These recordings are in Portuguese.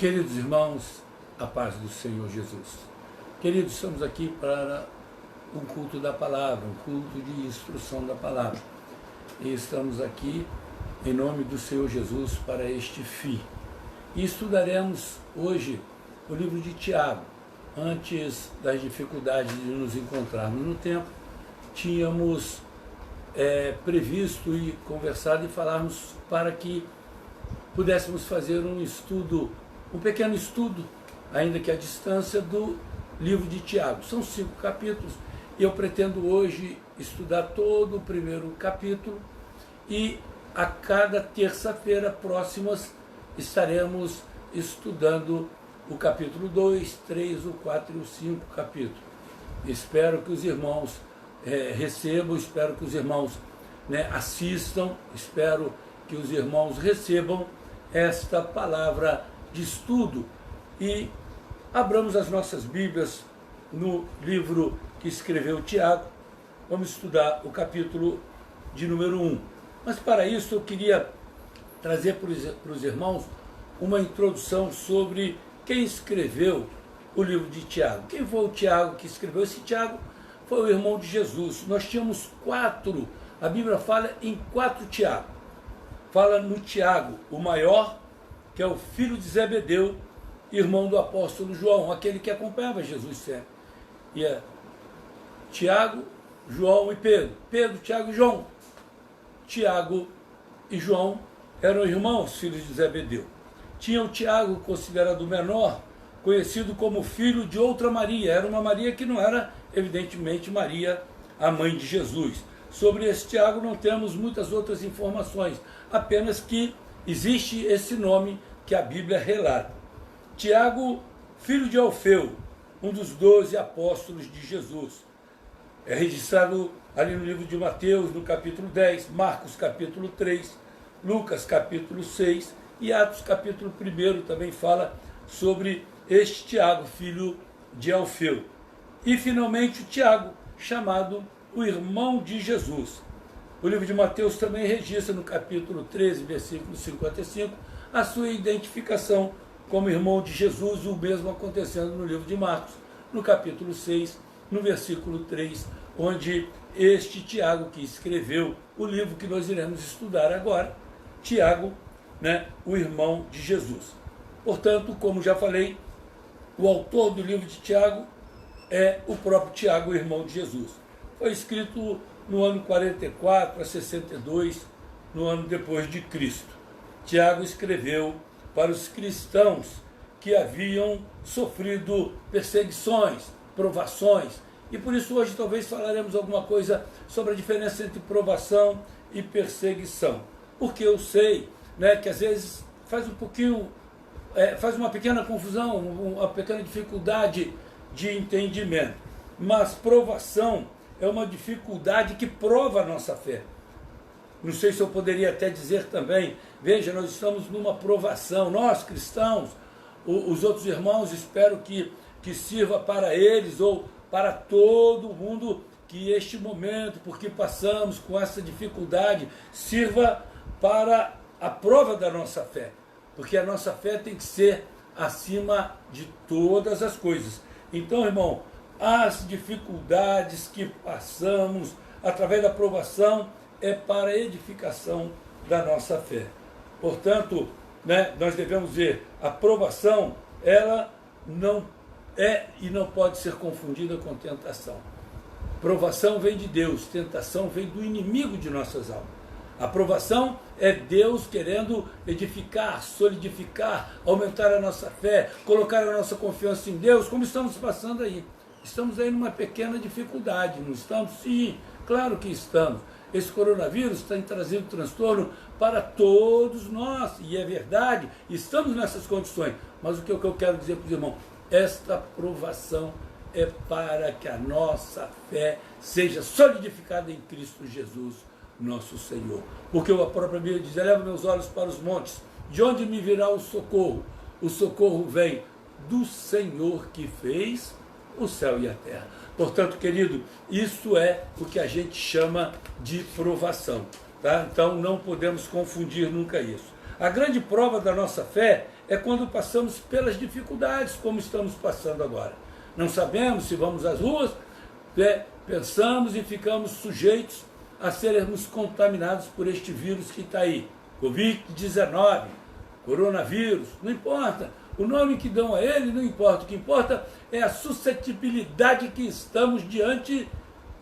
Queridos irmãos, a paz do Senhor Jesus. Queridos, estamos aqui para um culto da palavra, um culto de instrução da palavra. E estamos aqui em nome do Senhor Jesus para este fim. E estudaremos hoje o livro de Tiago. Antes das dificuldades de nos encontrarmos no templo, tínhamos previsto e conversado e falarmos para que pudéssemos fazer um pequeno estudo, ainda que à distância, do livro de Tiago. São 5 capítulos e eu pretendo hoje estudar todo o primeiro capítulo e a cada terça-feira próximas estaremos estudando o capítulo 2, 3, o 4 e o 5 capítulo. Espero que os irmãos recebam, espero que os irmãos assistam, espero que os irmãos recebam esta palavra de estudo e abramos as nossas Bíblias no livro que escreveu Tiago. Vamos estudar o capítulo de número 1. Mas para isso eu queria trazer para os irmãos uma introdução sobre quem escreveu o livro de Tiago. Quem foi o Tiago que escreveu? Esse Tiago foi o irmão de Jesus. Nós tínhamos 4, a Bíblia fala em 4 Tiago. Fala no Tiago, o maior, que é o filho de Zebedeu, irmão do apóstolo João, aquele que acompanhava Jesus sempre. E é Tiago, João e Pedro. Pedro, Tiago e João. Tiago e João eram irmãos, filhos de Zebedeu. Tinha o Tiago, considerado o menor, conhecido como filho de outra Maria. Era uma Maria que não era, evidentemente, Maria, a mãe de Jesus. Sobre esse Tiago não temos muitas outras informações, apenas que existe esse nome que a Bíblia relata. Tiago, filho de Alfeu, um dos 12 apóstolos de Jesus. É registrado ali no livro de Mateus, no capítulo 10, Marcos, capítulo 3, Lucas, capítulo 6, e Atos, capítulo 1, também fala sobre este Tiago, filho de Alfeu. E, finalmente, o Tiago, chamado o irmão de Jesus. O livro de Mateus também registra no capítulo 13, versículo 55, a sua identificação como irmão de Jesus, o mesmo acontecendo no livro de Marcos, no capítulo 6, no versículo 3, onde este Tiago que escreveu o livro que nós iremos estudar agora, Tiago, o irmão de Jesus. Portanto, como já falei, o autor do livro de Tiago é o próprio Tiago, o irmão de Jesus. Foi escrito no ano 44 a 62, no ano depois de Cristo. Tiago escreveu para os cristãos que haviam sofrido perseguições, provações, e por isso hoje talvez falaremos alguma coisa sobre a diferença entre provação e perseguição. Porque eu sei que às vezes faz uma pequena confusão, uma pequena dificuldade de entendimento. Mas provação é uma dificuldade que prova a nossa fé. Não sei se eu poderia até dizer também, veja, nós estamos numa provação, nós cristãos, os outros irmãos, espero que sirva para eles ou para todo mundo, que este momento, porque passamos com essa dificuldade, sirva para a prova da nossa fé. Porque a nossa fé tem que ser acima de todas as coisas. Então, irmão, as dificuldades que passamos através da provação é para a edificação da nossa fé. Portanto, nós devemos ver, a provação, ela não é e não pode ser confundida com tentação. Provação vem de Deus, tentação vem do inimigo de nossas almas. A provação é Deus querendo edificar, solidificar, aumentar a nossa fé, colocar a nossa confiança em Deus, como estamos passando aí. Estamos aí numa pequena dificuldade, não estamos? Sim, claro que estamos. Esse coronavírus está trazendo transtorno para todos nós, e é verdade, estamos nessas condições. Mas o que eu quero dizer para os irmãos, esta provação é para que a nossa fé seja solidificada em Cristo Jesus, nosso Senhor. Porque a própria Bíblia diz, eleva meus olhos para os montes, de onde me virá o socorro? O socorro vem do Senhor que fez o céu e a terra. Portanto, querido, isso é o que a gente chama de provação. Tá? Então, não podemos confundir nunca isso. A grande prova da nossa fé é quando passamos pelas dificuldades, como estamos passando agora. Não sabemos se vamos às ruas, pensamos e ficamos sujeitos a sermos contaminados por este vírus que está aí. Covid-19, coronavírus, não importa. O nome que dão a ele não importa. O que importa é a suscetibilidade que estamos diante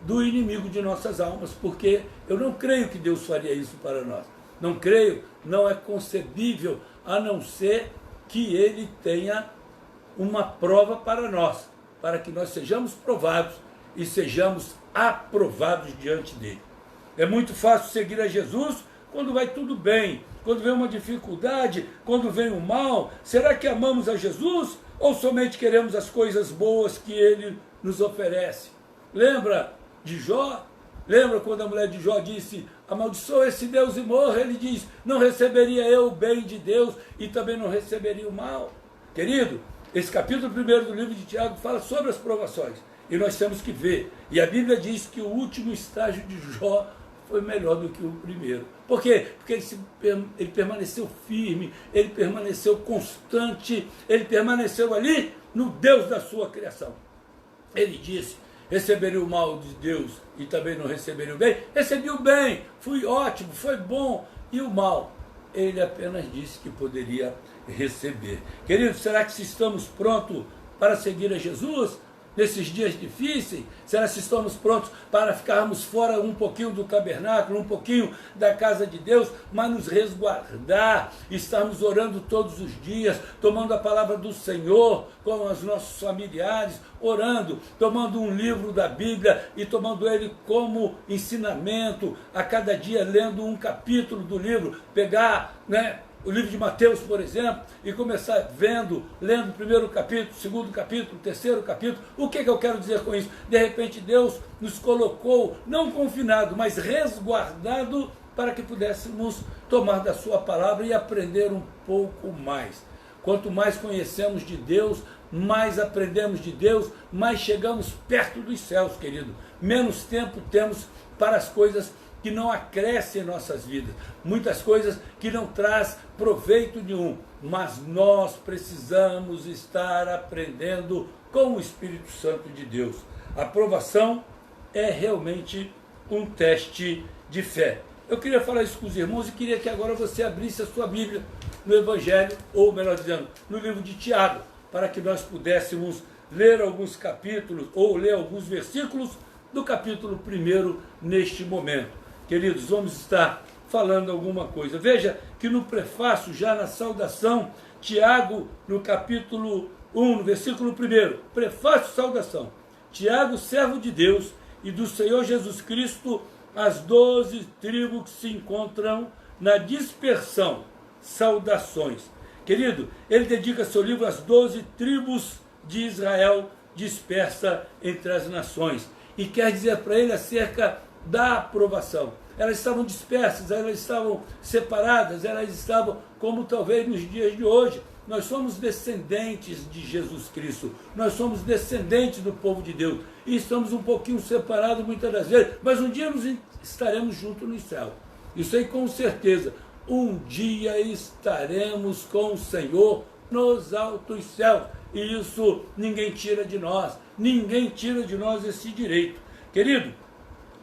do inimigo de nossas almas, porque eu não creio que Deus faria isso para nós. Não creio, não é concebível, a não ser que ele tenha uma prova para nós, para que nós sejamos provados e sejamos aprovados diante dele. É muito fácil seguir a Jesus quando vai tudo bem, quando vem uma dificuldade, quando vem o mal. Será que amamos a Jesus ou somente queremos as coisas boas que ele nos oferece? Lembra de Jó? Lembra quando a mulher de Jó disse: amaldiçoa esse Deus e morra? Ele diz: não receberia eu o bem de Deus e também não receberia o mal? Querido, esse capítulo 1 do livro de Tiago fala sobre as provações, e nós temos que ver. E a Bíblia diz que o último estágio de Jó foi melhor do que o primeiro. Por quê? Porque ele permaneceu firme, ele permaneceu constante, ele permaneceu ali no Deus da sua criação. Ele disse: receberia o mal de Deus e também não receberia o bem? Recebi o bem, fui ótimo, foi bom. E o mal? Ele apenas disse que poderia receber. Queridos, será que estamos prontos para seguir a Jesus nesses dias difíceis? Será que estamos prontos para ficarmos fora um pouquinho do tabernáculo, um pouquinho da casa de Deus, mas nos resguardar, estarmos orando todos os dias, tomando a palavra do Senhor com os nossos familiares, orando, tomando um livro da Bíblia e tomando ele como ensinamento, a cada dia lendo um capítulo do livro, pegar, o livro de Mateus, por exemplo, e começar lendo o primeiro capítulo, segundo capítulo, terceiro capítulo. O que eu quero dizer com isso? De repente Deus nos colocou, não confinado, mas resguardado, para que pudéssemos tomar da sua palavra e aprender um pouco mais. Quanto mais conhecemos de Deus, mais aprendemos de Deus, mais chegamos perto dos céus, querido. Menos tempo temos para as coisas que não acrescem em nossas vidas, muitas coisas que não traz proveito nenhum, mas nós precisamos estar aprendendo com o Espírito Santo de Deus. A aprovação é realmente um teste de fé. Eu queria falar isso com os irmãos e queria que agora você abrisse a sua Bíblia no Evangelho, ou melhor dizendo, no livro de Tiago, para que nós pudéssemos ler alguns capítulos, ou ler alguns versículos do capítulo 1 neste momento. Queridos, vamos estar falando alguma coisa. Veja que no prefácio, já na saudação, Tiago, no capítulo 1, no versículo 1, prefácio, saudação. Tiago, servo de Deus e do Senhor Jesus Cristo, as 12 tribos que se encontram na dispersão. Saudações. Querido, ele dedica seu livro às 12 tribos de Israel dispersa entre as nações. E quer dizer para ele acerca da aprovação. Elas estavam dispersas, elas estavam separadas, elas estavam como talvez nos dias de hoje. Nós somos descendentes de Jesus Cristo, nós somos descendentes do povo de Deus, e estamos um pouquinho separados muitas das vezes, mas um dia nos estaremos juntos no céu. Isso aí com certeza, um dia estaremos com o Senhor nos altos céus, e isso ninguém tira de nós esse direito. Querido,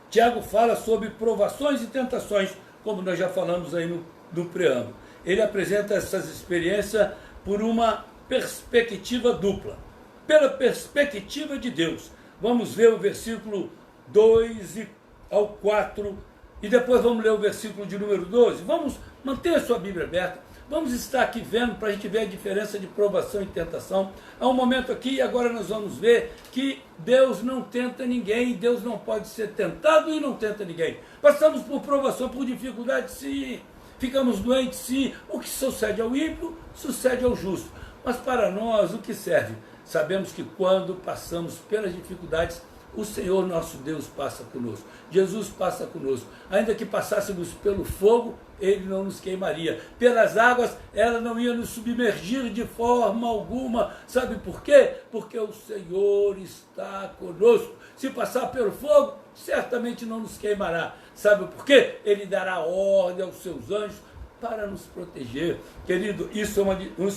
Tiago fala sobre provações e tentações, como nós já falamos aí no preâmbulo. Ele apresenta essas experiências por uma perspectiva dupla. Pela perspectiva de Deus. Vamos ver o versículo 2 ao 4 e depois vamos ler o versículo de número 12. Vamos manter a sua Bíblia aberta. Vamos estar aqui vendo para a gente ver a diferença de provação e tentação. Há um momento aqui e agora nós vamos ver que Deus não tenta ninguém, Deus não pode ser tentado e não tenta ninguém. Passamos por provação, por dificuldade, sim. Ficamos doentes, sim. O que sucede ao ímpio, sucede ao justo. Mas para nós, o que serve? Sabemos que quando passamos pelas dificuldades, o Senhor nosso Deus passa conosco. Jesus passa conosco. Ainda que passássemos pelo fogo, Ele não nos queimaria. Pelas águas, ela não ia nos submergir de forma alguma. Sabe por quê? Porque o Senhor está conosco. Se passar pelo fogo, certamente não nos queimará. Sabe por quê? Ele dará ordem aos seus anjos para nos proteger. Querido, isso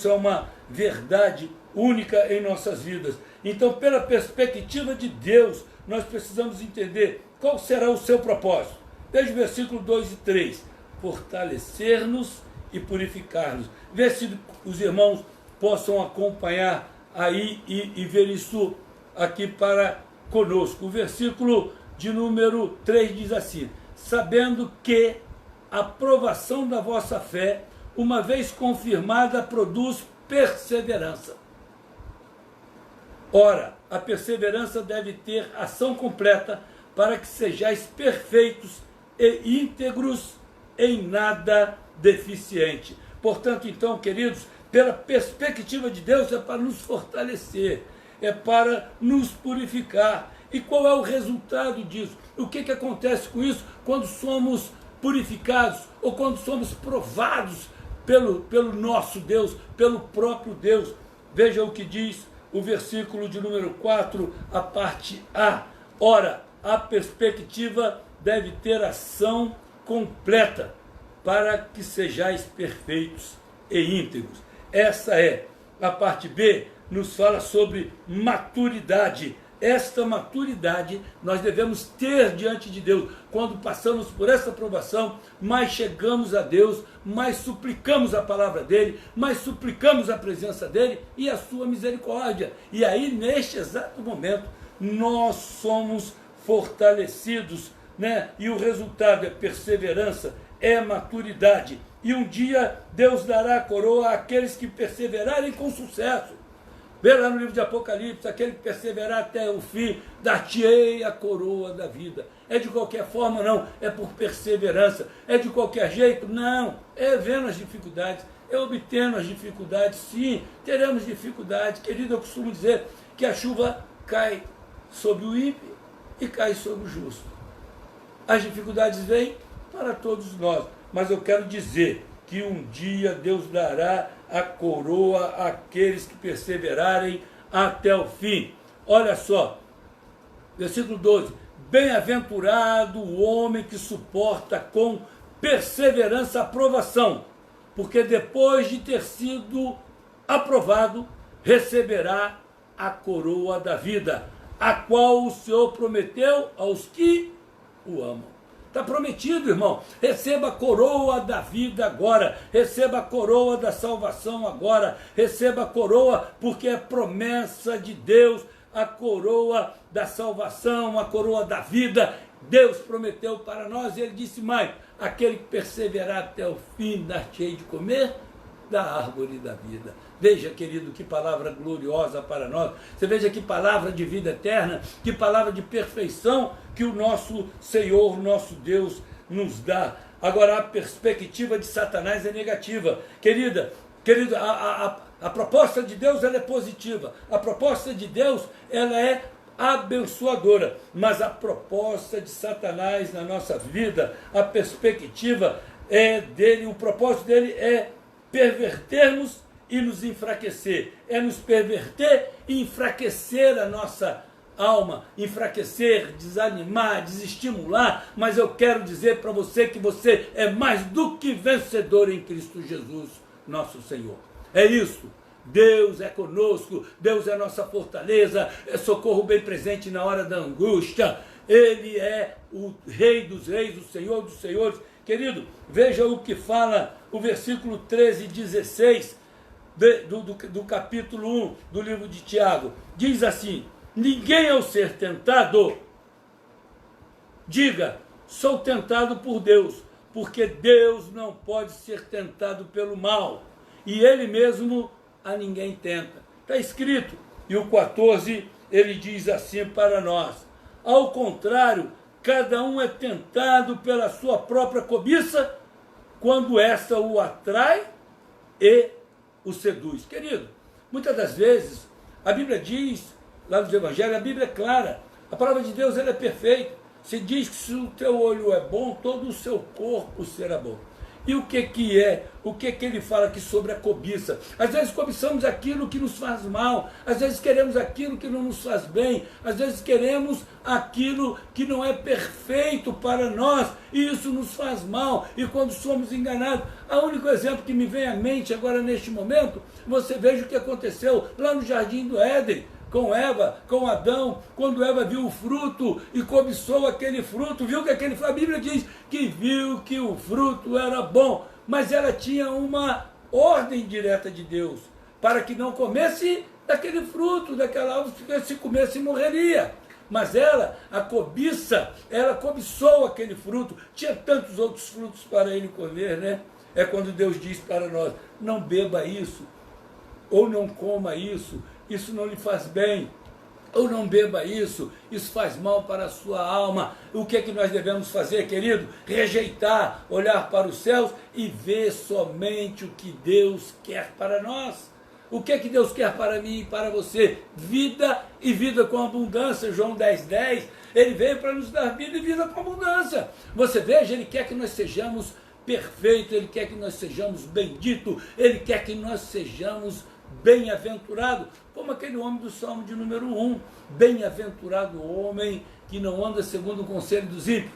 é uma verdade única em nossas vidas. Então, pela perspectiva de Deus, nós precisamos entender qual será o seu propósito. Veja o versículo 2 e 3. Fortalecer-nos e purificar-nos. Vê se os irmãos possam acompanhar aí e ver isso aqui para conosco. O versículo de número 3 diz assim: sabendo que a provação da vossa fé, uma vez confirmada, produz perseverança. Ora, a perseverança deve ter ação completa, para que sejais perfeitos e íntegros, em nada deficiente. Portanto, então, queridos, pela perspectiva de Deus, é para nos fortalecer, é para nos purificar. E qual é o resultado disso? O que acontece com isso quando somos purificados ou quando somos provados pelo nosso Deus, pelo próprio Deus? Veja o que diz o versículo de número 4, a parte A. Ora, a perspectiva deve ter ação completa, para que sejais perfeitos e íntegros. Essa é a parte B, nos fala sobre maturidade. Esta maturidade nós devemos ter diante de Deus. Quando passamos por essa provação, mais chegamos a Deus, mais suplicamos a palavra dele, mais suplicamos a presença dele e a sua misericórdia. E aí, neste exato momento, nós somos fortalecidos, né? E o resultado é perseverança, é maturidade. E um dia Deus dará a coroa àqueles que perseverarem com sucesso. Vê lá no livro de Apocalipse: aquele que perseverar até o fim, dar-te-ei a coroa da vida. É de qualquer forma? Não. É por perseverança. É de qualquer jeito? Não. É vendo as dificuldades, é obtendo as dificuldades. Sim, teremos dificuldades. Querido, eu costumo dizer que a chuva cai sobre o ímpio e cai sobre o justo. As dificuldades vêm para todos nós, mas eu quero dizer que um dia Deus dará a coroa àqueles que perseverarem até o fim. Olha só, versículo 12: bem-aventurado o homem que suporta com perseverança a provação, porque depois de ter sido aprovado, receberá a coroa da vida, a qual o Senhor prometeu aos que o amam. Está prometido, irmão. Receba a coroa da vida agora. Receba a coroa da salvação agora. Receba a coroa, porque é promessa de Deus. A coroa da salvação, a coroa da vida. Deus prometeu para nós. E ele disse mais: aquele que perseverar até o fim, dar-te-ei de comer da árvore da vida. Veja, querido, que palavra gloriosa para nós. Você veja que palavra de vida eterna, que palavra de perfeição que o nosso Senhor, nosso Deus, nos dá. Agora, a perspectiva de Satanás é negativa. Querido, a proposta de Deus, ela é positiva. A proposta de Deus, ela é abençoadora. Mas a proposta de Satanás na nossa vida, a perspectiva é dele, o propósito dele é pervertermos e nos enfraquecer. É nos perverter e enfraquecer a nossa alma, enfraquecer, desanimar, desestimular. Mas eu quero dizer para você que você é mais do que vencedor em Cristo Jesus, nosso Senhor. É isso. Deus é conosco, Deus é a nossa fortaleza, é socorro bem presente na hora da angústia. Ele é o Rei dos Reis, o Senhor dos Senhores. Querido, veja o que fala o versículo 13 e 16 do capítulo 1 do livro de Tiago. Diz assim: ninguém ao ser tentado, diga, sou tentado por Deus, porque Deus não pode ser tentado pelo mal, e ele mesmo a ninguém tenta. Está escrito. E o 14, ele diz assim para nós: ao contrário, cada um é tentado pela sua própria cobiça, quando esta o atrai e o seduz. Querido, muitas das vezes, a Bíblia diz, lá nos Evangelhos, a Bíblia é clara, a palavra de Deus, ela é perfeita. Se diz que se o teu olho é bom, todo o seu corpo será bom. E o que é? O que ele fala aqui sobre a cobiça? Às vezes cobiçamos aquilo que nos faz mal, às vezes queremos aquilo que não nos faz bem, às vezes queremos aquilo que não é perfeito para nós, e isso nos faz mal, e quando somos enganados, o único exemplo que me vem à mente agora neste momento, você veja o que aconteceu lá no Jardim do Éden, com Eva, com Adão, quando Eva viu o fruto e cobiçou aquele fruto, viu que aquele, a Bíblia diz que viu que o fruto era bom, mas ela tinha uma ordem direta de Deus, para que não comesse daquele fruto, daquela árvore, porque se comesse morreria. Mas ela, a cobiça, ela cobiçou aquele fruto, tinha tantos outros frutos para ele comer, né? É quando Deus diz para nós, não beba isso, ou não coma isso não lhe faz bem, ou não beba isso faz mal para a sua alma. O que é que nós devemos fazer, querido? Rejeitar, olhar para os céus e ver somente o que Deus quer para nós. O que é que Deus quer para mim e para você? Vida e vida com abundância. João 10,10, ele veio para nos dar vida e vida com abundância. Você veja, ele quer que nós sejamos perfeitos, ele quer que nós sejamos benditos, ele quer que nós sejamos bem-aventurado, como aquele homem do Salmo de número 1, bem-aventurado o homem que não anda segundo o conselho dos ímpios,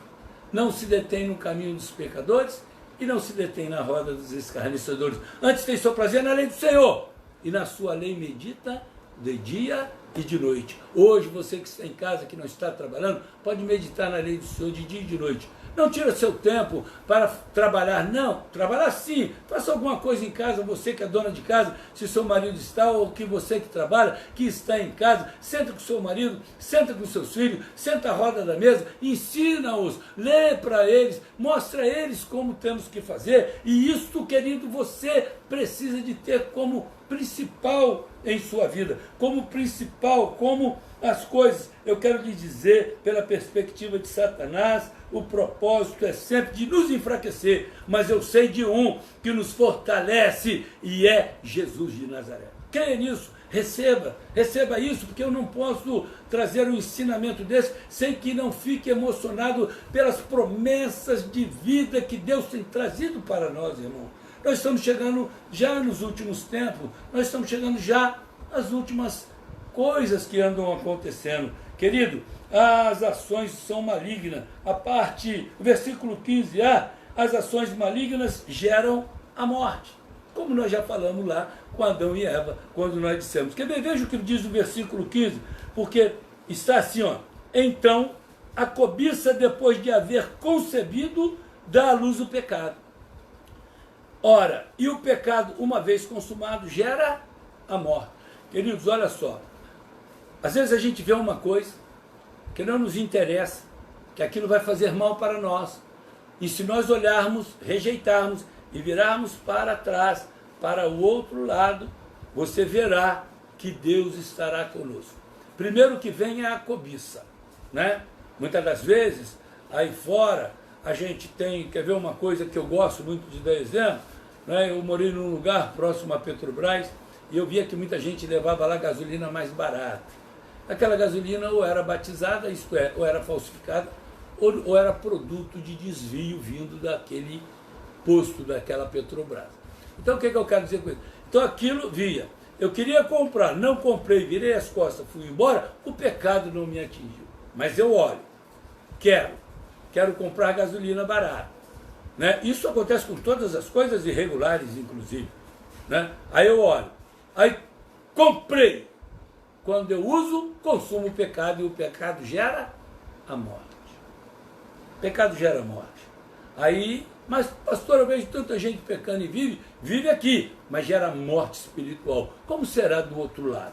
não se detém no caminho dos pecadores e não se detém na roda dos escarnecedores, antes tem seu prazer na lei do Senhor, e na sua lei medita de dia e de noite. Hoje você que está em casa, que não está trabalhando, pode meditar na lei do Senhor de dia e de noite. Não tira seu tempo para trabalhar, não. Trabalhar sim. Faça alguma coisa em casa, você que é dona de casa, se seu marido está, ou que você que trabalha, que está em casa, senta com seu marido, senta com seus filhos, senta à roda da mesa, ensina-os, lê para eles, mostra a eles como temos que fazer. E isto, querido, você precisa de ter como principal em sua vida, como principal, como as coisas. Eu quero lhe dizer, pela perspectiva de Satanás, o propósito é sempre de nos enfraquecer, mas eu sei de um que nos fortalece e é Jesus de Nazaré. Creia nisso, receba isso, porque eu não posso trazer um ensinamento desse sem que não fique emocionado pelas promessas de vida que Deus tem trazido para nós, irmão. Nós estamos chegando já nos últimos tempos, nós estamos chegando já às últimas coisas que andam acontecendo. Querido, as ações são malignas. O versículo 15a, as ações malignas geram a morte. Como nós já falamos lá com Adão e Eva, quando nós dissemos. Quer ver? Veja o que diz o versículo 15, porque está assim, ó. Então, a cobiça, depois de haver concebido, dá à luz o pecado. Ora, e o pecado, uma vez consumado, gera a morte. Queridos, olha só. Às vezes a gente vê uma coisa que não nos interessa, que aquilo vai fazer mal para nós. E se nós olharmos, rejeitarmos e virarmos para trás, para o outro lado, você verá que Deus estará conosco. Primeiro que vem é a cobiça, né? Muitas das vezes, aí fora, a gente tem, quer ver uma coisa que eu gosto muito de dar exemplo? Né? Eu morei num lugar próximo a Petrobras e eu via que muita gente levava lá gasolina mais barata. Aquela gasolina ou era batizada, isto é, ou era falsificada, ou era produto de desvio vindo daquele posto, daquela Petrobras. Então o que eu quero dizer com isso? Então aquilo via, eu queria comprar, não comprei, virei as costas, fui embora, o pecado não me atingiu. Mas eu olho, quero comprar gasolina barata. Né? Isso acontece com todas as coisas irregulares, inclusive. Né? Aí eu olho, aí comprei. Quando eu uso, consumo o pecado, e o pecado gera a morte. O pecado gera a morte. Aí, mas pastor, eu vejo tanta gente pecando e vive aqui, mas gera morte espiritual. Como será do outro lado?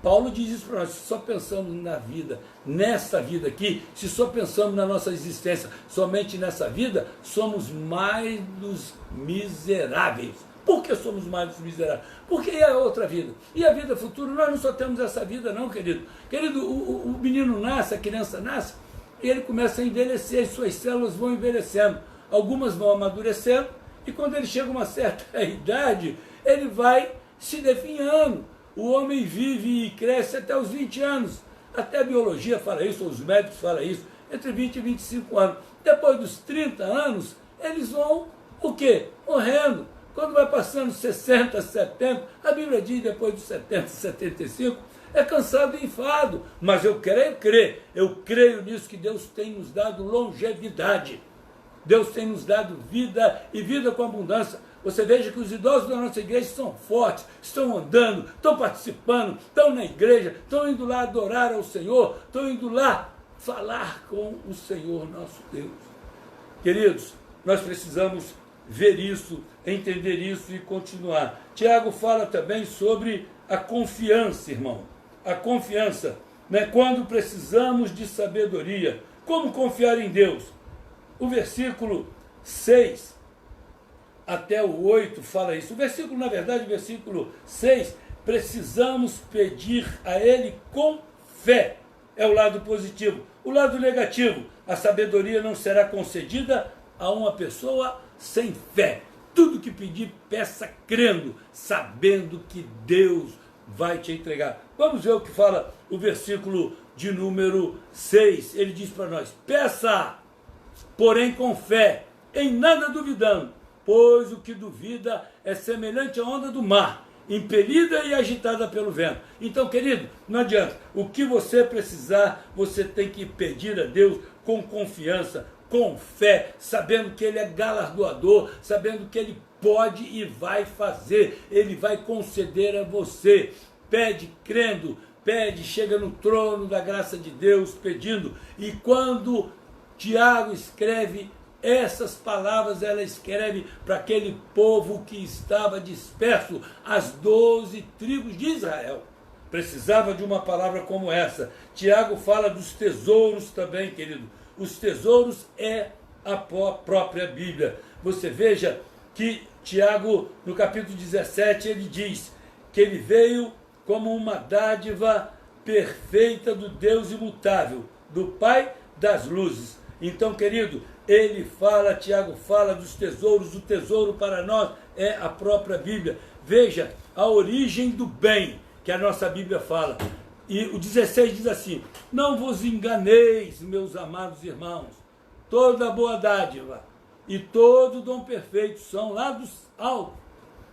Paulo diz isso para nós, se só pensamos na vida, nessa vida aqui, se só pensamos na nossa existência, somente nessa vida, somos mais dos miseráveis. Por que somos mais dos miseráveis? Porque é a outra vida. E a vida futura, nós não só temos essa vida não, querido. Querido, o menino nasce, a criança nasce, e ele começa a envelhecer, as suas células vão envelhecendo. Algumas vão amadurecendo, e quando ele chega a uma certa idade, ele vai se definhando. O homem vive e cresce até os 20 anos. Até a biologia fala isso, os médicos falam isso, entre 20 e 25 anos. Depois dos 30 anos, eles vão O quê? Morrendo. Quando vai passando 60, 70, a Bíblia diz depois dos 70, 75, é cansado e enfado. Mas eu creio nisso, que Deus tem nos dado longevidade. Deus tem nos dado vida e vida com abundância. Você veja que os idosos da nossa igreja são fortes, estão andando, estão participando, estão na igreja, estão indo lá adorar ao Senhor, estão indo lá falar com o Senhor nosso Deus. Queridos, nós precisamos ver isso, entender isso e continuar. Tiago fala também sobre a confiança, irmão. A confiança, né? Quando precisamos de sabedoria. Como confiar em Deus? O versículo 6 até o 8 fala isso. O versículo, na verdade, o versículo 6, precisamos pedir a Ele com fé. É o lado positivo. O lado negativo, a sabedoria não será concedida a uma pessoa sem fé. Tudo que pedir, peça crendo, sabendo que Deus vai te entregar. Vamos ver o que fala o versículo de número 6. Ele diz para nós: peça, porém com fé, em nada duvidando, pois o que duvida é semelhante à onda do mar, impelida e agitada pelo vento. Então, querido, não adianta. O que você precisar, você tem que pedir a Deus com confiança, com fé, sabendo que Ele é galardoador, sabendo que Ele pode e vai fazer, Ele vai conceder a você. Pede crendo, pede, chega no trono da graça de Deus pedindo. E quando Tiago escreve essas palavras, ela escreve para aquele povo que estava disperso, as 12 tribos de Israel. Precisava de uma palavra como essa. Tiago fala dos tesouros também, querido. Os tesouros é a própria Bíblia. Você veja que Tiago, no capítulo 17, ele diz que ele veio como uma dádiva perfeita do Deus imutável, do Pai das luzes. Então, querido, ele fala, Tiago fala dos tesouros. O tesouro para nós é a própria Bíblia. Veja a origem do bem que a nossa Bíblia fala. E o 16 diz assim: não vos enganeis, meus amados irmãos, toda boa dádiva e todo dom perfeito são lá do alto,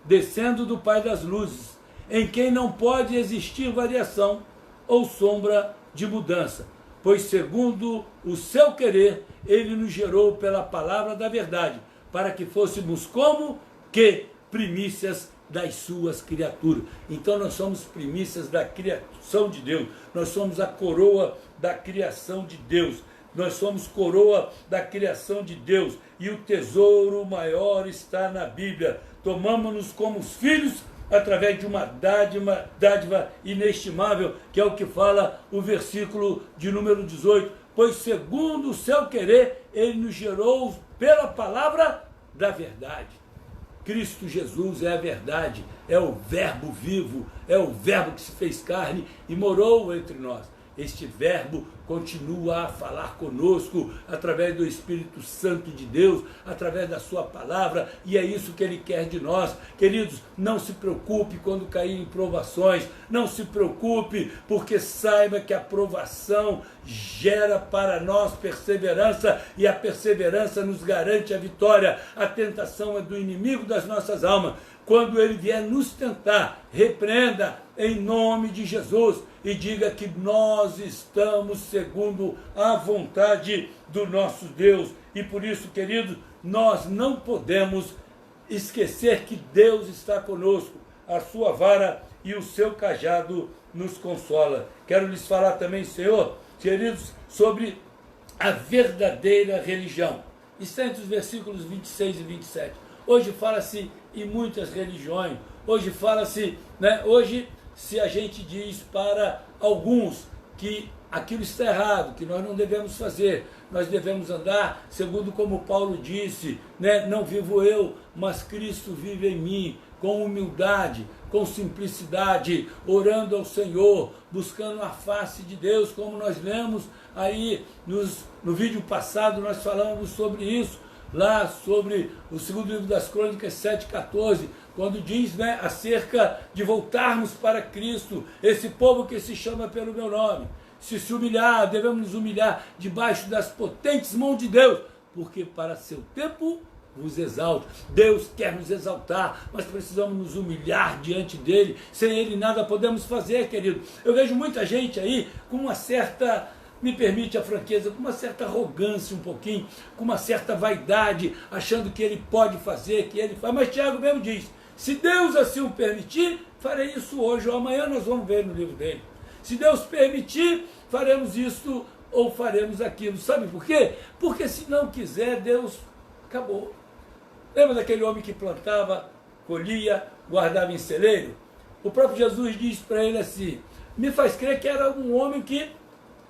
descendo do Pai das luzes, em quem não pode existir variação ou sombra de mudança, pois segundo o seu querer, ele nos gerou pela palavra da verdade, para que fôssemos como que primícias das suas criaturas. Então nós somos primícias da criação de Deus, nós somos a coroa da criação de Deus, nós somos coroa da criação de Deus, e o tesouro maior está na Bíblia. Tomamos-nos como os filhos através de uma dádiva inestimável, que é o que fala o versículo de número 18, pois segundo o seu querer, ele nos gerou pela palavra da verdade. Cristo Jesus é a verdade, é o verbo vivo, é o verbo que se fez carne e morou entre nós. Este verbo continua a falar conosco através do Espírito Santo de Deus, através da sua palavra, e é isso que Ele quer de nós. Queridos, não se preocupe quando cair em provações, não se preocupe, porque saiba que a provação gera para nós perseverança, e a perseverança nos garante a vitória. A tentação é do inimigo das nossas almas. Quando ele vier nos tentar, repreenda em nome de Jesus e diga que nós estamos segundo a vontade do nosso Deus. E por isso, querido, nós não podemos esquecer que Deus está conosco. A sua vara e o seu cajado nos consola. Quero lhes falar também, Senhor, queridos, sobre a verdadeira religião. Está entre os versículos 26 e 27. Hoje fala-se em muitas religiões, hoje fala-se, hoje se a gente diz para alguns que aquilo está errado, que nós não devemos fazer, nós devemos andar segundo como Paulo disse, não vivo eu, mas Cristo vive em mim, com humildade, com simplicidade, orando ao Senhor, buscando a face de Deus, como nós lemos aí no vídeo passado, nós falamos sobre isso, lá sobre o segundo livro das Crônicas 7,14, quando diz acerca de voltarmos para Cristo, esse povo que se chama pelo meu nome, se humilhar, devemos nos humilhar debaixo das potentes mãos de Deus, porque para seu tempo vos exalto. Deus quer nos exaltar, mas precisamos nos humilhar diante dele. Sem ele nada podemos fazer, querido. Eu vejo muita gente aí com uma certa, me permite a franqueza, com uma certa arrogância um pouquinho, com uma certa vaidade, achando que ele pode fazer, que ele faz. Mas Tiago mesmo diz, se Deus assim o permitir, farei isso hoje ou amanhã, nós vamos ver no livro dele. Se Deus permitir, faremos isso ou faremos aquilo. Sabe por quê? Porque se não quiser, Deus acabou. Lembra daquele homem que plantava, colhia, guardava em celeiro? O próprio Jesus diz para ele assim, me faz crer que era um homem que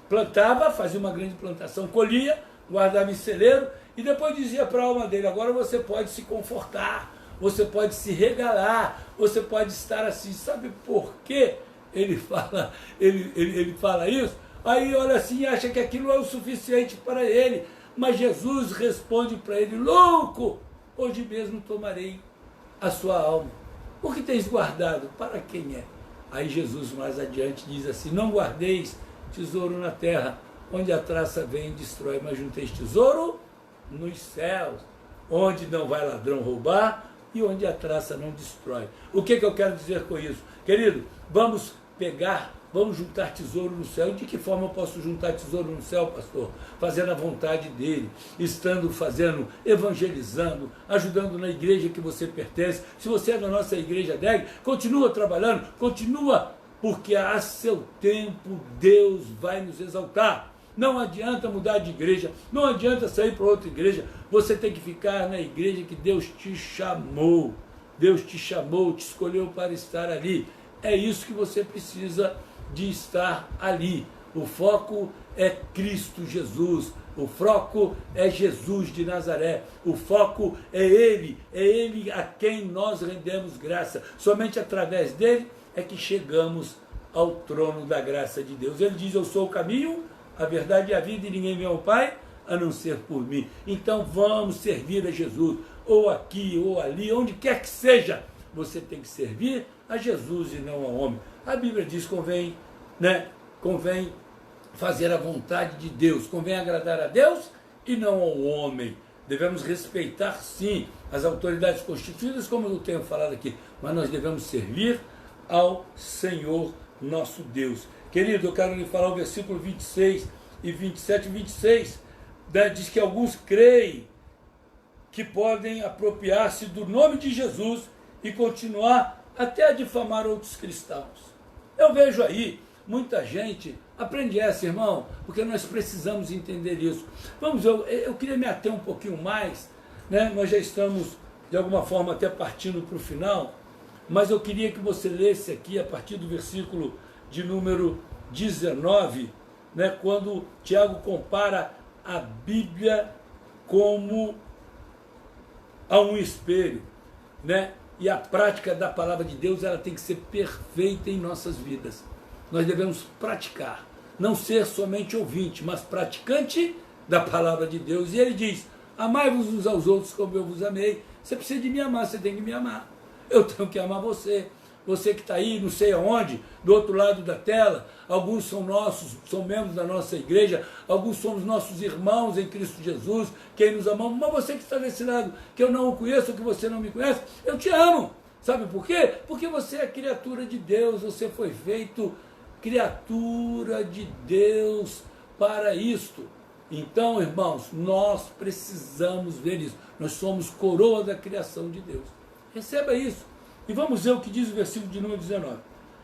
plantava, fazia uma grande plantação, colhia, guardava em celeiro, e depois dizia para a alma dele, agora você pode se confortar, você pode se regalar, você pode estar assim. Sabe por quê? Ele fala isso, aí olha assim e acha que aquilo é o suficiente para ele, mas Jesus responde para ele, louco, hoje mesmo tomarei a sua alma. O que tens guardado? Para quem é? Aí Jesus mais adiante diz assim, não guardeis tesouro na terra, onde a traça vem e destrói, mas junteis tesouro nos céus, onde não vai ladrão roubar e onde a traça não destrói. O que eu quero dizer com isso? Querido, vamos juntar tesouro no céu. E de que forma eu posso juntar tesouro no céu, pastor? Fazendo a vontade dele, evangelizando, ajudando na igreja que você pertence. Se você é da nossa igreja DEG, continua trabalhando, continua, porque a seu tempo Deus vai nos exaltar. Não adianta mudar de igreja, não adianta sair para outra igreja, você tem que ficar na igreja que Deus te chamou. Deus te chamou, te escolheu para estar ali. É isso que você precisa de estar ali. O foco é Cristo Jesus, o foco é Jesus de Nazaré, o foco é Ele a quem nós rendemos graça. Somente através dele é que chegamos ao trono da graça de Deus. Ele diz, eu sou o caminho, a verdade e a vida, e ninguém vem ao Pai a não ser por mim. Então vamos servir a Jesus, ou aqui, ou ali, onde quer que seja, você tem que servir a Jesus e não ao homem. A Bíblia diz, convém fazer a vontade de Deus, convém agradar a Deus e não ao homem. Devemos respeitar, sim, as autoridades constituídas, como eu tenho falado aqui, mas nós devemos servir ao Senhor nosso Deus. Querido, eu quero lhe falar o versículo 26 e 27 e 26, diz que alguns creem que podem apropriar-se do nome de Jesus e continuar até a difamar outros cristãos. Eu vejo aí muita gente, aprende essa, irmão, porque nós precisamos entender isso. Eu queria me ater um pouquinho mais, né? Nós já estamos, de alguma forma, até partindo para o final, mas eu queria que você lesse aqui, a partir do versículo de número 19, né? Quando Tiago compara a Bíblia como a um espelho, né? E a prática da palavra de Deus, ela tem que ser perfeita em nossas vidas. Nós devemos praticar, não ser somente ouvinte, mas praticante da palavra de Deus. E ele diz, amai-vos uns aos outros como eu vos amei. Você precisa de me amar, você tem que me amar. Eu tenho que amar você. Você que está aí, não sei aonde, do outro lado da tela, alguns são membros da nossa igreja, alguns somos nossos irmãos em Cristo Jesus, quem nos amamos, mas você que está desse lado, que eu não o conheço, que você não me conhece, eu te amo. Sabe por quê? Porque você é criatura de Deus, você foi feito criatura de Deus para isto. Então, irmãos, nós precisamos ver isso. Nós somos coroa da criação de Deus. Receba isso. E vamos ver o que diz o versículo de número 19.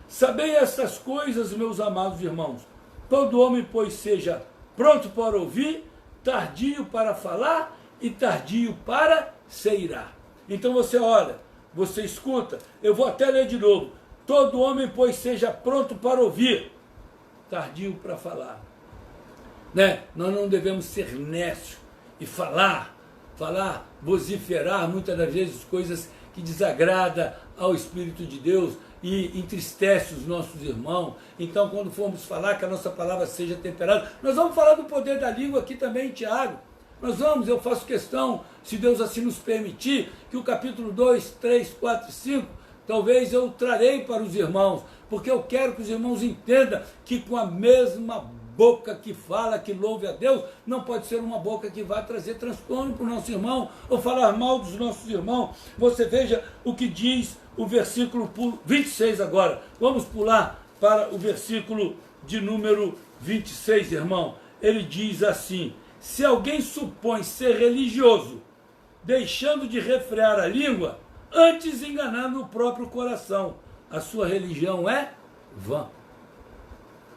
Sabei estas coisas, meus amados irmãos. Todo homem, pois, seja pronto para ouvir, tardio para falar e tardio para se irar. Então você olha, você escuta, eu vou até ler de novo. Todo homem, pois, seja pronto para ouvir, tardio para falar. Né? Nós não devemos ser nécios e falar, vociferar, muitas das vezes coisas que desagrada ao Espírito de Deus e entristece os nossos irmãos. Então, quando formos falar, que a nossa palavra seja temperada. Nós vamos falar do poder da língua aqui também, Tiago. Eu faço questão, se Deus assim nos permitir, que o capítulo 2, 3, 4 e 5, talvez eu trarei para os irmãos, porque eu quero que os irmãos entendam que com a mesma boca que fala, que louve a Deus, não pode ser uma boca que vai trazer transtorno para o nosso irmão, ou falar mal dos nossos irmãos. Você veja o que diz o versículo 26 agora. Vamos pular para o versículo de número 26, irmão. Ele diz assim: se alguém supõe ser religioso, deixando de refrear a língua, antes enganando o próprio coração, a sua religião é vã.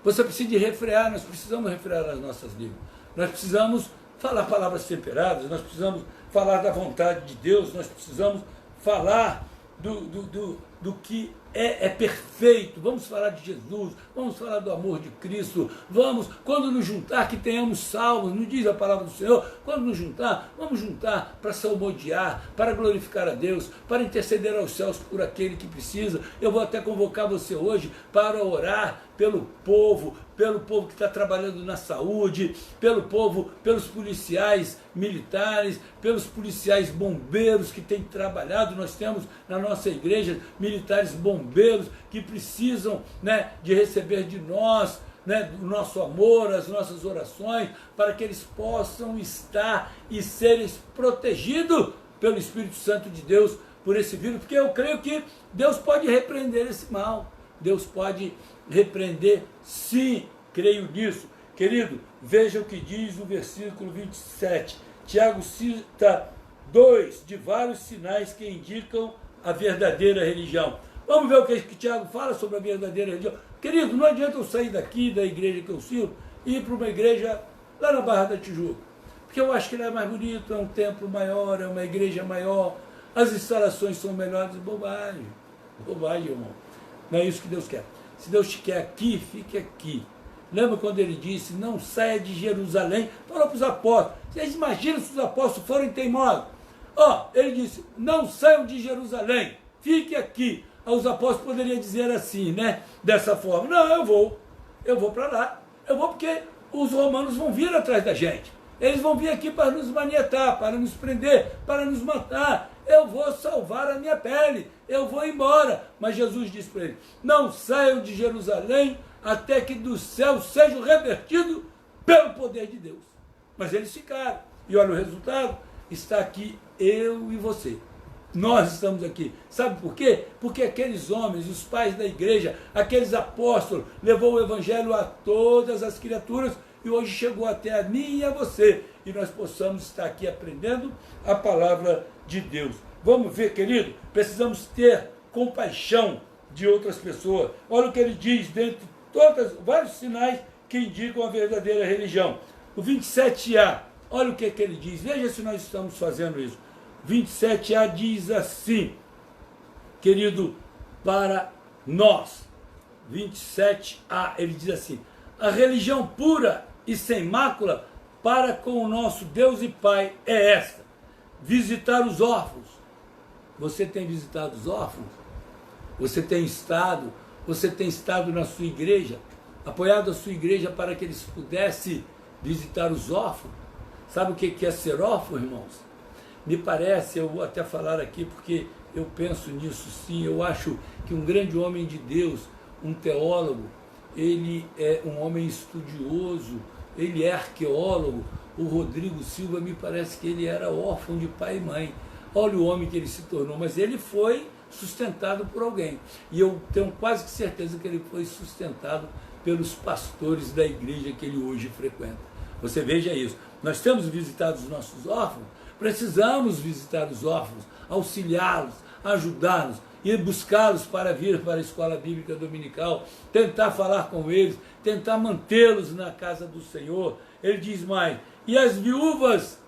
Você precisa de refrear, nós precisamos refrear as nossas línguas. Nós precisamos falar palavras temperadas, nós precisamos falar da vontade de Deus, nós precisamos falar do que é perfeito. Vamos falar de Jesus, vamos falar do amor de Cristo. Vamos, quando nos juntar, que tenhamos salvos, não diz a palavra do Senhor, quando nos juntar, vamos juntar para salmodiar, para glorificar a Deus, para interceder aos céus por aquele que precisa. Eu vou até convocar você hoje para orar pelo povo que está trabalhando na saúde, pelo povo, pelos policiais militares, pelos policiais bombeiros que têm trabalhado. Nós temos na nossa igreja militares bombeiros que precisam, né, de receber de nós, né, o nosso amor, as nossas orações, para que eles possam estar e serem protegidos pelo Espírito Santo de Deus por esse vírus, porque eu creio que Deus pode repreender esse mal. Deus pode repreender, sim, creio nisso. Querido, veja o que diz o versículo 27. Tiago cita 2 de vários sinais que indicam a verdadeira religião. Vamos ver o que Tiago fala sobre a verdadeira religião. Querido, não adianta eu sair daqui da igreja que eu sirvo e ir para uma igreja lá na Barra da Tijuca, porque eu acho que lá é mais bonito, é um templo maior, é uma igreja maior, as instalações são melhores. Bobagem, bobagem, irmão. Não é isso que Deus quer. Se Deus te quer aqui, fique aqui. Lembra quando ele disse, não saia de Jerusalém? Falou para os apóstolos. Vocês imaginam se os apóstolos forem teimosos? Ele disse, não saiam de Jerusalém, fique aqui. Os apóstolos poderiam dizer assim, né? Dessa forma, não, eu vou para lá. Eu vou porque os romanos vão vir atrás da gente. Eles vão vir aqui para nos manietar, para nos prender, para nos matar. Eu vou salvar a minha pele, eu vou embora. Mas Jesus disse para eles, não saiam de Jerusalém até que do céu sejam revertidos pelo poder de Deus. Mas eles ficaram. E olha o resultado, está aqui eu e você. Nós estamos aqui. Sabe por quê? Porque aqueles homens, os pais da igreja, aqueles apóstolos, levou o evangelho a todas as criaturas e hoje chegou até a mim e a você. E nós possamos estar aqui aprendendo a palavra de Deus. Vamos ver, querido? Precisamos ter compaixão de outras pessoas. Olha o que ele diz, dentre vários sinais que indicam a verdadeira religião. O 27a, olha o que ele diz. Veja se nós estamos fazendo isso. 27a diz assim, querido, para nós. 27a, ele diz assim, a religião pura e sem mácula para com o nosso Deus e Pai é esta, visitar os órfãos. Você tem visitado os órfãos? Você tem estado na sua igreja, apoiado a sua igreja para que eles pudessem visitar os órfãos? Sabe o que é ser órfão, irmãos? Me parece, eu vou até falar aqui porque eu penso nisso sim, eu acho que um grande homem de Deus, um teólogo, ele é um homem estudioso, ele é arqueólogo. O Rodrigo Silva, me parece que ele era órfão de pai e mãe. Olha o homem que ele se tornou, mas ele foi sustentado por alguém. E eu tenho quase que certeza que ele foi sustentado pelos pastores da igreja que ele hoje frequenta. Você veja isso. Nós temos visitado os nossos órfãos, precisamos visitar os órfãos, auxiliá-los, ajudá-los, ir buscá-los para vir para a escola bíblica dominical, tentar falar com eles, tentar mantê-los na casa do Senhor. Ele diz mais, e as viúvas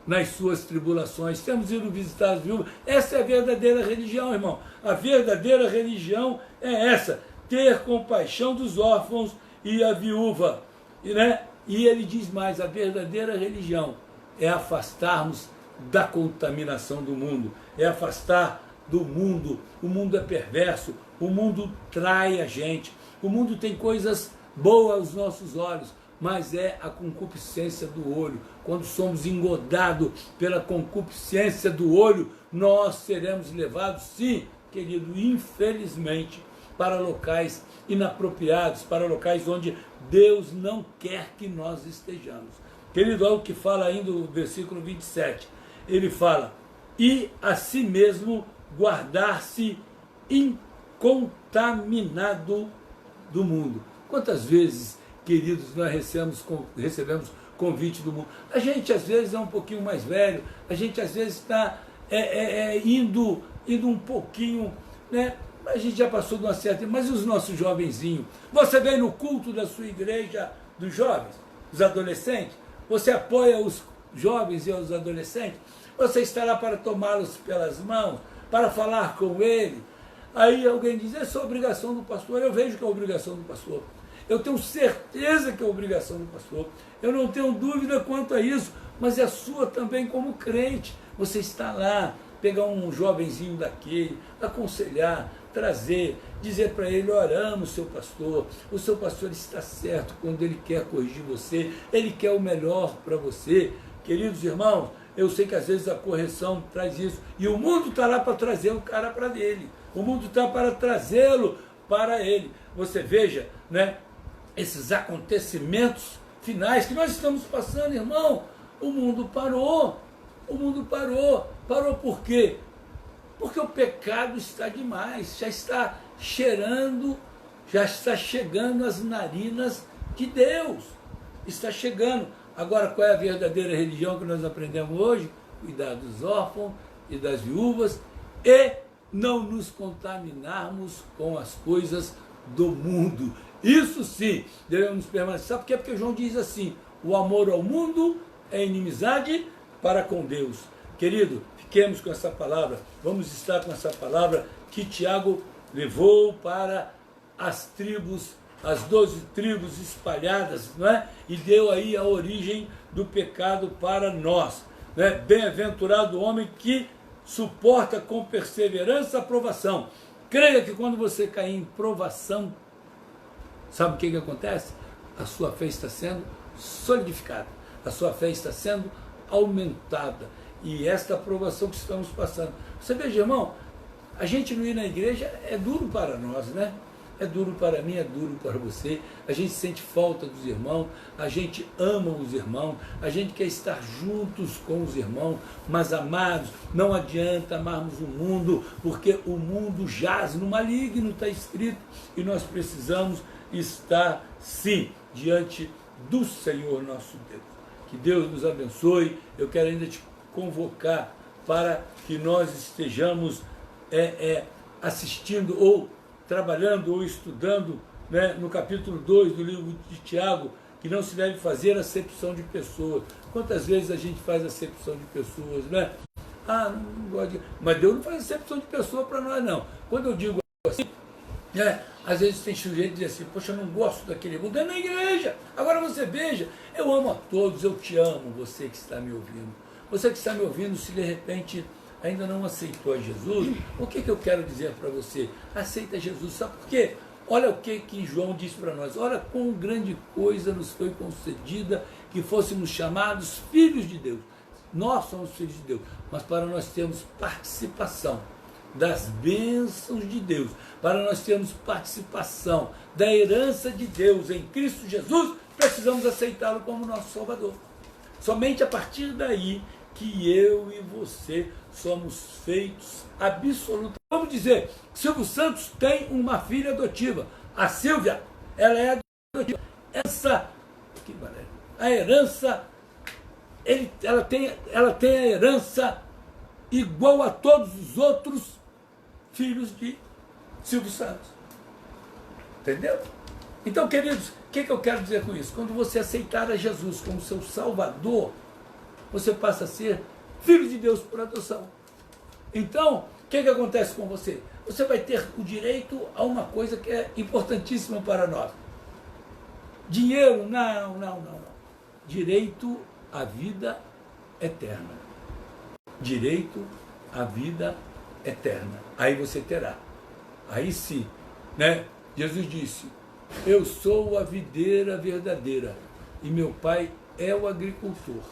nas suas tribulações. Temos ido visitar as viúvas. Essa é a verdadeira religião, irmão. A verdadeira religião é essa, ter compaixão dos órfãos e a viúva. E ele diz mais, a verdadeira religião é afastarmos da contaminação do mundo, é afastar do mundo. O mundo é perverso, o mundo trai a gente, o mundo tem coisas boas aos nossos olhos, mas é a concupiscência do olho. Quando somos engodados pela concupiscência do olho, nós seremos levados, sim, querido, infelizmente, para locais inapropriados, para locais onde Deus não quer que nós estejamos. Querido, olha o que fala ainda o versículo 27. Ele fala, e a si mesmo guardar-se incontaminado do mundo. Quantas vezes, queridos, nós recebemos convite do mundo? A gente às vezes é um pouquinho mais velho, a gente às vezes está indo um pouquinho, né? A gente já passou de uma certa... Mas e os nossos jovenzinhos? Você vem no culto da sua igreja dos jovens, dos adolescentes? Você apoia os jovens e os adolescentes? Você está lá para tomá-los pelas mãos, para falar com ele? Aí alguém diz, essa é a obrigação do pastor. Eu vejo que é a obrigação do pastor. Eu tenho certeza que é a obrigação do pastor. Eu não tenho dúvida quanto a isso, mas é a sua também como crente. Você está lá, pegar um jovenzinho daquele, aconselhar, trazer, dizer para ele, oramos o seu pastor está certo quando ele quer corrigir você, ele quer o melhor para você. Queridos irmãos, eu sei que às vezes a correção traz isso, e o mundo está lá para trazer o cara para dele, o mundo está para trazê-lo para ele. Você veja, né, esses acontecimentos finais que nós estamos passando, irmão, o mundo parou por quê? Porque o pecado está demais, já está cheirando, já está chegando às narinas de Deus, está chegando. Agora, qual é a verdadeira religião que nós aprendemos hoje? Cuidar dos órfãos e das viúvas e não nos contaminarmos com as coisas do mundo. Isso sim, devemos permanecer. Sabe por quê? Porque João diz assim, o amor ao mundo é inimizade para com Deus. Querido, fiquemos com essa palavra, vamos estar com essa palavra que Tiago levou para as tribos, as 12 tribos espalhadas, não é? E deu aí a origem do pecado para nós. Né? Bem-aventurado o homem que suporta com perseverança a provação. Creia que quando você cair em provação, sabe o que acontece? A sua fé está sendo solidificada, a sua fé está sendo aumentada. E esta aprovação que estamos passando. Você veja, irmão, a gente não ir na igreja é duro para nós, né? É duro para mim, é duro para você. A gente sente falta dos irmãos, a gente ama os irmãos, a gente quer estar juntos com os irmãos, mas amados, não adianta amarmos o mundo, porque o mundo jaz no maligno, está escrito, e nós precisamos estar, sim, diante do Senhor nosso Deus. Que Deus nos abençoe. Eu quero ainda te convocar para que nós estejamos assistindo ou trabalhando ou estudando, né, no capítulo 2 do livro de Tiago, que não se deve fazer acepção de pessoas. Quantas vezes a gente faz acepção de pessoas, né? Ah, não gosto de... Mas Deus não faz acepção de pessoa para nós, não. Quando eu digo assim, às vezes tem sujeito que diz assim, poxa, eu não gosto daquele mundo, é na igreja. Agora você veja, eu amo a todos, eu te amo, você que está me ouvindo. Você que está me ouvindo, se de repente ainda não aceitou a Jesus, o que eu quero dizer para você? Aceita Jesus, sabe por quê? Olha o que João diz para nós, olha quão grande coisa nos foi concedida que fôssemos chamados filhos de Deus. Nós somos filhos de Deus, mas para nós termos participação das bênçãos de Deus, para nós termos participação da herança de Deus em Cristo Jesus, precisamos aceitá-lo como nosso Salvador. Somente a partir daí que eu e você somos feitos absolutamente. Vamos dizer, Silvio Santos tem uma filha adotiva. A Silvia, ela é adotiva. A herança, ela tem a herança igual a todos os outros filhos de Silvio Santos. Entendeu? Então, queridos, o que eu quero dizer com isso? Quando você aceitar a Jesus como seu Salvador, você passa a ser filho de Deus por adoção. Então, o que acontece com você? Você vai ter o direito a uma coisa que é importantíssima para nós. Dinheiro? Não. Direito à vida eterna. Direito à vida eterna. Aí você terá. Aí sim, né? Jesus disse, eu sou a videira verdadeira e meu Pai é o agricultor.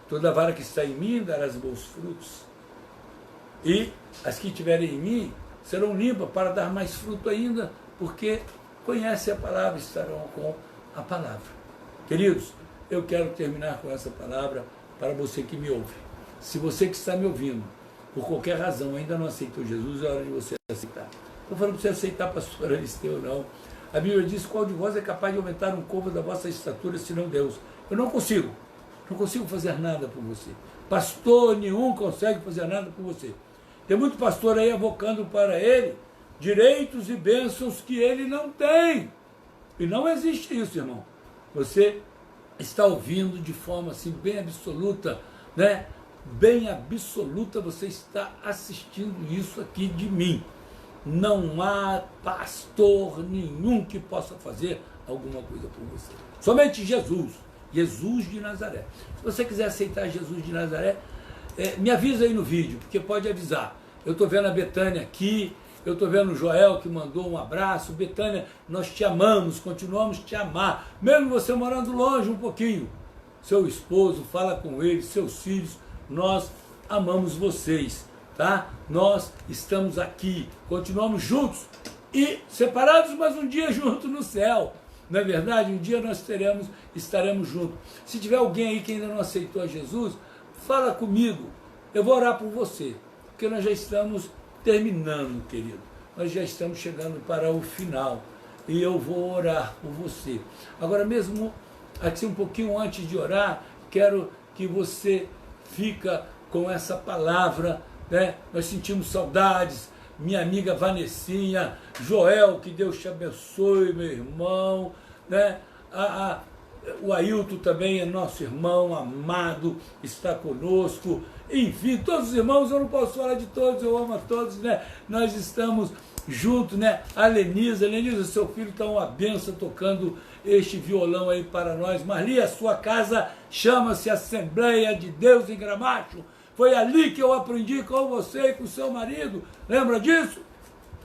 Toda vara que está em mim darás bons frutos, e as que estiverem em mim serão limpas para dar mais fruto ainda, porque conhecem a palavra, estarão com a palavra. Queridos, eu quero terminar com essa palavra para você que me ouve. Se você que está me ouvindo, por qualquer razão, ainda não aceitou Jesus, é hora de você aceitar. Estou falando para você aceitar pastor Aristeu, não. A Bíblia diz, qual de vós é capaz de aumentar um côvado da vossa estatura, senão Deus? Eu não consigo fazer nada por você. Pastor nenhum consegue fazer nada por você. Tem muito pastor aí avocando para ele direitos e bênçãos que ele não tem. E não existe isso, irmão. Você está ouvindo de forma assim bem absoluta, né? Bem absoluta, você está assistindo isso aqui de mim. Não há pastor nenhum que possa fazer alguma coisa por você. Somente Jesus, Jesus de Nazaré. Se você quiser aceitar Jesus de Nazaré, me avisa aí no vídeo, porque pode avisar. Eu estou vendo a Betânia aqui, eu estou vendo o Joel que mandou um abraço. Betânia, nós te amamos, continuamos te amar, mesmo você morando longe um pouquinho. Seu esposo, fala com ele, seus filhos, nós amamos vocês. Tá? Nós estamos aqui, continuamos juntos e separados, mas um dia juntos no céu. Não é verdade? Um dia nós estaremos juntos. Se tiver alguém aí que ainda não aceitou a Jesus, fala comigo. Eu vou orar por você, porque nós já estamos terminando, querido. Nós já estamos chegando para o final e eu vou orar por você. Agora mesmo, aqui um pouquinho antes de orar, quero que você fica com essa palavra. Né? Nós sentimos saudades, minha amiga Vanessinha, Joel, que Deus te abençoe, meu irmão, né? O Ailton também é nosso irmão amado, está conosco, enfim, todos os irmãos, eu não posso falar de todos, eu amo a todos, né? Nós estamos juntos, né? A Lenisa, seu filho está uma benção tocando este violão aí para nós. Marli, a sua casa chama-se Assembleia de Deus em Gramacho. Foi ali que eu aprendi com você e com o seu marido. Lembra disso?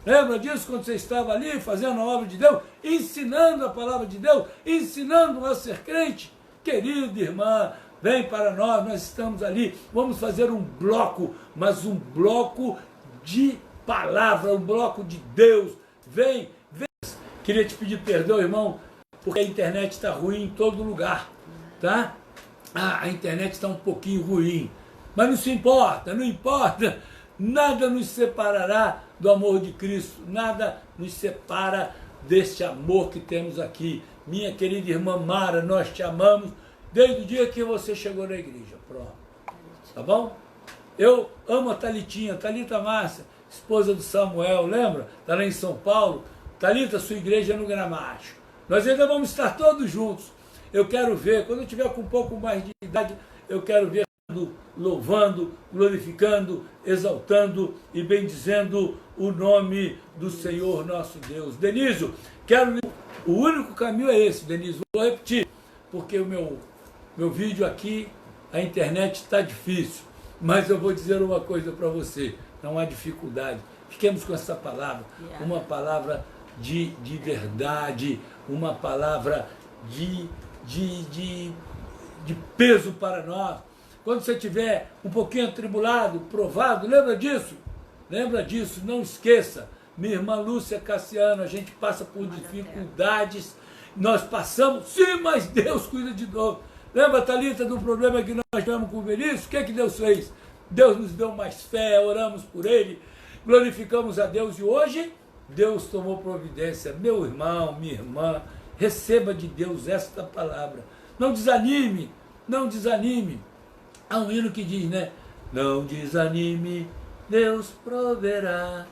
Lembra disso quando você estava ali fazendo a obra de Deus, ensinando a palavra de Deus, ensinando a ser crente? Querida irmã, vem para nós, nós estamos ali. Vamos fazer um bloco, mas um bloco de palavra, um bloco de Deus. Vem, vem. Queria te pedir perdão, irmão, porque a internet está ruim em todo lugar, tá? A internet está um pouquinho ruim. Mas não se importa, não importa, nada nos separará do amor de Cristo, nada nos separa deste amor que temos aqui. Minha querida irmã Mara, nós te amamos desde o dia que você chegou na igreja, pronto, tá bom? Eu amo a Thalitinha, Thalita Márcia, esposa do Samuel, lembra? Está lá em São Paulo. Thalita, sua igreja é no Gramacho. Nós ainda vamos estar todos juntos. Eu quero ver, quando eu tiver com um pouco mais de idade, eu quero ver louvando, glorificando, exaltando e bendizendo o nome do Senhor nosso Deus. Denísio, o único caminho é esse, Denísio, vou repetir, porque o meu vídeo aqui, a internet está difícil, mas eu vou dizer uma coisa para você, não há dificuldade, fiquemos com essa palavra, uma palavra de verdade, uma palavra de peso para nós. Quando você estiver um pouquinho atribulado, provado, lembra disso? Lembra disso, não esqueça. Minha irmã Lúcia Cassiano, a gente passa por dificuldades, nós passamos, sim, mas Deus cuida de nós. Lembra, Thalita, do problema que nós tivemos com o Vinícius? O que é que Deus fez? Deus nos deu mais fé, oramos por ele, glorificamos a Deus e hoje Deus tomou providência. Meu irmão, minha irmã, receba de Deus esta palavra. Não desanime, não desanime. Há um hino que diz, né? Não desanime, Deus proverá,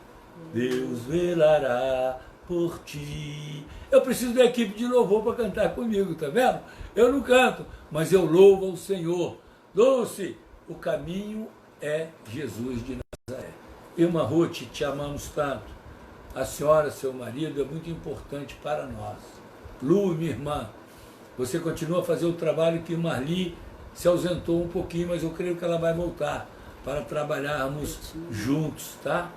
Deus velará por ti. Eu preciso da equipe de louvor para cantar comigo, tá vendo? Eu não canto, mas eu louvo ao Senhor. Dulce, o caminho é Jesus de Nazaré. Irmã Ruth, te amamos tanto. A senhora, seu marido, é muito importante para nós. Lu, minha irmã, você continua a fazer o trabalho que Marli se ausentou um pouquinho, mas eu creio que ela vai voltar para trabalharmos juntos, tá?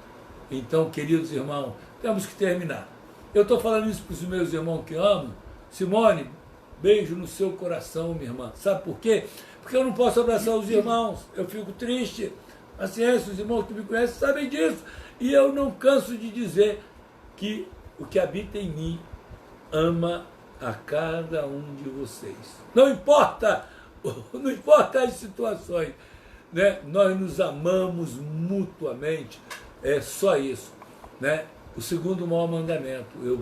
Então, queridos irmãos, temos que terminar. Eu estou falando isso para os meus irmãos que amo. Simone, beijo no seu coração, minha irmã. Sabe por quê? Porque eu não posso abraçar os irmãos, eu fico triste. Paciência, os irmãos que me conhecem sabem disso. E eu não canso de dizer que o que habita em mim ama a cada um de vocês. Não importa as situações, né? Nós nos amamos mutuamente, é só isso, né? O segundo maior mandamento, eu